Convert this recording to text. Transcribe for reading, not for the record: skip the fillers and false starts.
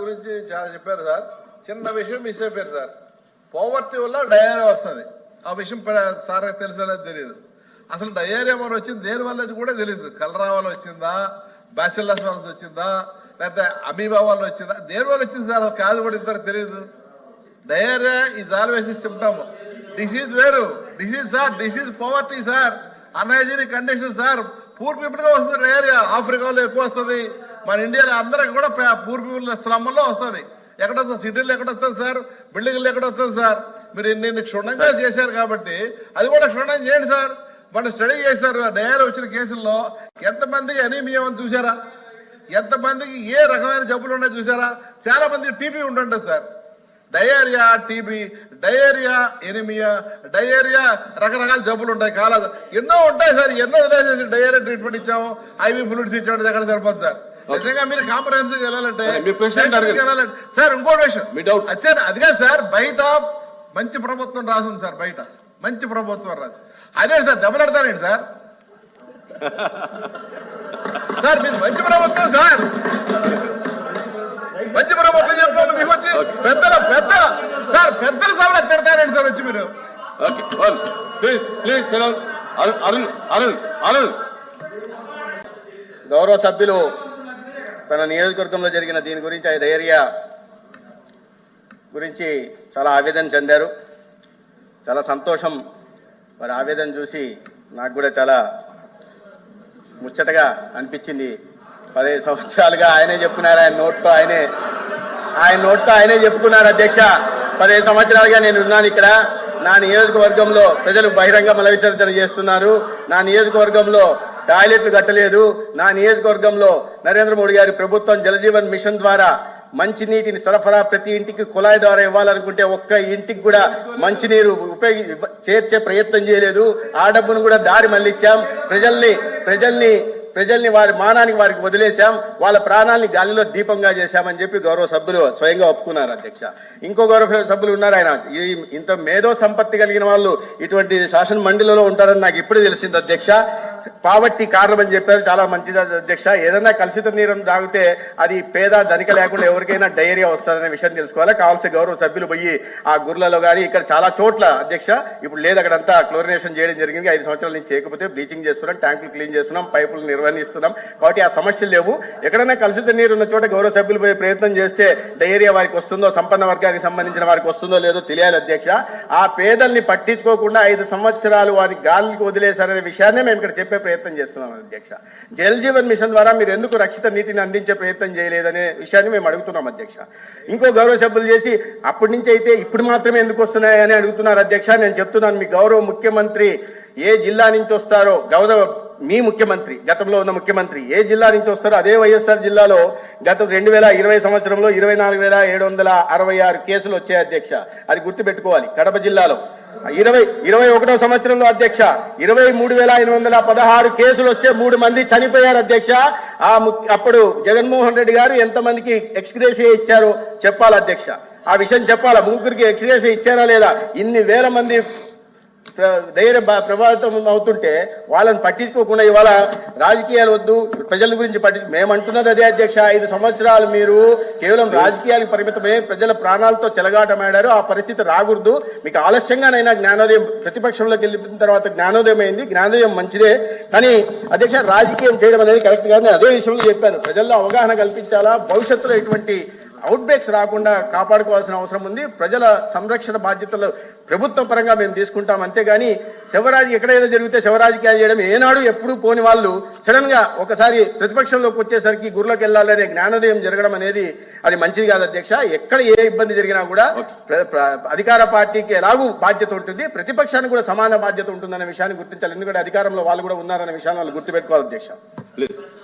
గురించి చాలా చెప్పారు సార్. చిన్న విషయం మిస్ అయిపోయారు సార్. పోవర్టీ వల్ల డయేరియా వస్తుంది. ఆ విషయం సార్ తెలుసో తెలియదు. అసలు డయేరియా మన వచ్చింది దేని వల్ల కూడా తెలియదు. కలరా వల్ల వచ్చిందా, బ్యాసిల్లస్ వల్ల వచ్చిందా, లేకపోతే అమీబా వల్ల వచ్చిందా, దేని వల్ల వచ్చింది సార్ కాదు కూడా ఇంతవరకు తెలియదు. Diarrhoea is always symptom. Disease వేరు. Disease sir, disease poverty sir, unhygienic condition sir. Poor people గా వస్తుంది డయేరియా. ఆఫ్రికాలో ఎక్కువ వస్తుంది, మన ఇండియాలో అందరికి కూడా పూర్ పీపుల్ స్లమ్లో వస్తుంది. ఎక్కడ వస్తుంది? సిటీలో ఎక్కడ వస్తుంది సార్? బిల్డింగ్లు ఎక్కడ వస్తుంది సార్? మీరు నిన్ను క్షుణ్ణంగా చేశారు కాబట్టి అది కూడా క్షుణ్ణంగా చేయండి సార్. వాళ్ళు స్టడీ చేశారు. డయేరియా వచ్చిన కేసుల్లో ఎంతమందికి అనీమియా అని చూసారా? ఎంతమందికి ఏ రకమైన జబ్బులు ఉన్నాయో చూసారా? చాలా మందికి టీబీ ఉంటుంటుంది sir. Diarrhoea, TB, diarrhoea, anaemia, diarrhoea, రకరకాల జబ్బులు ఉంటాయి. ఎన్నో ఉంటాయి సార్. ఎన్నో వదిలేసేసి డయేరియా ట్రీట్మెంట్ ఇచ్చాము, ఐవీ ఫ్లూయిడ్స్ ఇచ్చాము, ఎక్కడ సరిపోతుంది సార్? నిజంగా మీరు కాంప్రహెన్సివ్ వెళ్ళాలంటే సార్ ఇంకోటి విషయం వచ్చారు. అదిగా సార్, బయట మంచి ప్రభుత్వం రాసింది సార్. బయట మంచి ప్రభుత్వం రాదు. అదే సార్ దెబ్బలాడతారండి సార్. సార్ మీరు మంచి ప్రభుత్వం సార్, మంచి ప్రభుత్వం చెప్పండి. మీకు వచ్చి పెద్దల సార్, పెద్దల సభలో తిడతారండి సార్ వచ్చి మీరు. గౌరవ సభ్యులు తన నియోజకవర్గంలో జరిగిన దీని గురించి, డయేరియా గురించి చాలా ఆవేదన చెందారు. చాలా సంతోషం. వారి ఆవేదన చూసి నాకు కూడా చాలా ముచ్చటగా అనిపించింది. 15 సంవత్సరాలుగా ఆయనే చెప్పుకున్నారు. ఆయన నోట్తో ఆయనే చెప్పుకున్నారు. అధ్యక్ష, 15 సంవత్సరాలుగా నేను ఉన్నాను ఇక్కడ. నా నియోజకవర్గంలో ప్రజలు బహిరంగ మల విసర్జన చేస్తున్నారు. నా నియోజకవర్గంలో టాయిలెట్లు కట్టలేదు. నా నియోజకవర్గంలో నరేంద్ర మోడీ గారి ప్రభుత్వం జలజీవన్ మిషన్ ద్వారా మంచినీటిని సరఫరా ప్రతి ఇంటికి కుళాయి ద్వారా ఇవ్వాలనుకుంటే ఒక్క ఇంటికి కూడా మంచినీరు చేర్చే ప్రయత్నం చేయలేదు. ఆ డబ్బును కూడా దారి మళ్ళించాం. ప్రజల్ని వారి మానానికి వారికి వదిలేశాం. వాళ్ళ ప్రాణాలని గాలిలో దీపంగా చేశామని చెప్పి గౌరవ సభ్యులు స్వయంగా ఒప్పుకున్నారు. అధ్యక్ష, ఇంకో గౌరవ సభ్యులు ఉన్నారు. ఆయన ఇంత మేధో సంపత్తి కలిగిన వాళ్ళు ఇటువంటి శాసన మండలిలో ఉంటారని నాకు ఇప్పుడు తెలిసింది. అధ్యక్ష, పావర్టీ కారణం అని చెప్పారు. చాలా మంచిది అధ్యక్ష. ఏదైనా కలుషిత నీరు తాగితే అది పేద ధనిక లేకుండా ఎవరికైనా డయేరియా వస్తుందనే విషయం తెలుసుకోవాలి. కావాల్సిన గౌరవ సభ్యులు పోయి ఆ గుర్లలో కానీ ఇక్కడ చాలా చోట్ల అధ్యక్ష ఇప్పుడు లేదు, అక్కడంతా క్లోరినేషన్ చేయడం జరిగింది. 5 సంవత్సరాల నుంచి చేయకపోతే బ్లీచింగ్ చేస్తున్నాం, ట్యాంకులు క్లీన్ చేస్తున్నాం, పైపులు నిర్వహిస్తున్నాం. కాబట్టి ఆ సమస్యలు లేవు. ఎక్కడైనా కలుషిత నీరు ఉన్న చోట గౌరవ సభ్యులు పోయే ప్రయత్నం చేస్తే డయేరియా వారికి వస్తుందో, సంపన్న వర్గానికి సంబంధించిన వారికి వస్తుందో లేదో తెలియాలి. అధ్యక్ష, ఆ పేదల్ని పట్టించుకోకుండా 5 సంవత్సరాలు వారి గాలికి వదిలేశారనే విషయాన్ని మేము ఇక్కడ చెప్పే ప్రయత్నం చేస్తున్నాం. అధ్యక్ష, జల్ జీవన్ మిషన్ ద్వారా మీరు ఎందుకు రక్షిత నీటిని అందించే ప్రయత్నం చేయలేదనే విషయాన్ని మేము అడుగుతున్నాం. అధ్యక్ష, ఇంకో గౌరవ సభ్యులు చేసి అప్పటి నుంచి అయితే ఇప్పుడు మాత్రమే ఎందుకు వస్తున్నాయని అడుగుతున్నారు. అధ్యక్ష, నేను చెప్తున్నాను, మీ గౌరవ ముఖ్యమంత్రి ఏ జిల్లా నుంచి వస్తారో, మీ ముఖ్యమంత్రి గతంలో ఉన్న ముఖ్యమంత్రి ఏ జిల్లా నుంచి వస్తారో అదే వైఎస్ఆర్ జిల్లాలో గత 2020 సంవత్సరంలో 24,766 కేసులు వచ్చాయి. అధ్యక్ష, అది గుర్తుపెట్టుకోవాలి. కడప జిల్లాలో 21వ సంవత్సరంలో అధ్యక్ష 23,816 కేసులు వస్తే 3 మంది చనిపోయారు. అధ్యక్ష, అప్పుడు జగన్మోహన్ రెడ్డి గారు ఎంతమందికి ఎక్స్గ్రేషియా ఇచ్చారో చెప్పాలి. అధ్యక్ష, ఆ విషయం చెప్పాలా. 3కి ఎక్స్గ్రేషియా ఇచ్చారా లేదా? ఇన్ని వేల మంది ధైర్య ప్రభావితం అవుతుంటే వాళ్ళని పట్టించుకోకుండా ఇవాళ రాజకీయాలు వద్దు, ప్రజల గురించి మేము అంటున్నది అదే. అధ్యక్ష, 5 సంవత్సరాలు మీరు కేవలం రాజకీయాలకు పరిమితమే ప్రజల ప్రాణాలతో చెలగాటమాడారు. ఆ పరిస్థితి రాకూడదు. మీకు ఆలస్యంగానైనా జ్ఞానోదయం, ప్రతిపక్షంలోకి వెళ్ళిన తర్వాత జ్ఞానోదయం అయింది. జ్ఞానోదయం మంచిదే, కానీ అధ్యక్ష రాజకీయం చేయడం అనేది కరెక్ట్ కాదు. నేను అదే విషయంలో చెప్పాను. ప్రజల్లో అవగాహన కల్పించాలా, భవిష్యత్తులో ఎటువంటి అవుట్ బ్రేక్స్ రాకుండా కాపాడుకోవాల్సిన అవసరం ఉంది. ప్రజల సంరక్షణ బాధ్యతలు ప్రభుత్వ పరంగా మేము తీసుకుంటాం. అంతేగాని ఎక్కడైనా జరిగితే శివరాజకీయాలు చేయడం ఏనాడు ఎప్పుడు పోని వాళ్ళు సడన్ గా ఒకసారి ప్రతిపక్షంలోకి వచ్చేసరికి గుర్లోకి వెళ్ళాలనే జ్ఞానోదయం జరగడం అనేది అది మంచిది కాదు. అధ్యక్ష, ఎక్కడ ఏ ఇబ్బంది జరిగినా కూడా అధికార పార్టీకి ఎలాగూ బాధ్యత ఉంటుంది, ప్రతిపక్షానికి కూడా సమాన బాధ్యత ఉంటుందనే విషయాన్ని గుర్తించాలి. ఎందుకంటే అధికారంలో వాళ్ళు కూడా ఉన్నారనే విషయాన్ని వాళ్ళు గుర్తుపెట్టుకోవాలి. అధ్యక్ష, ప్లీజ్.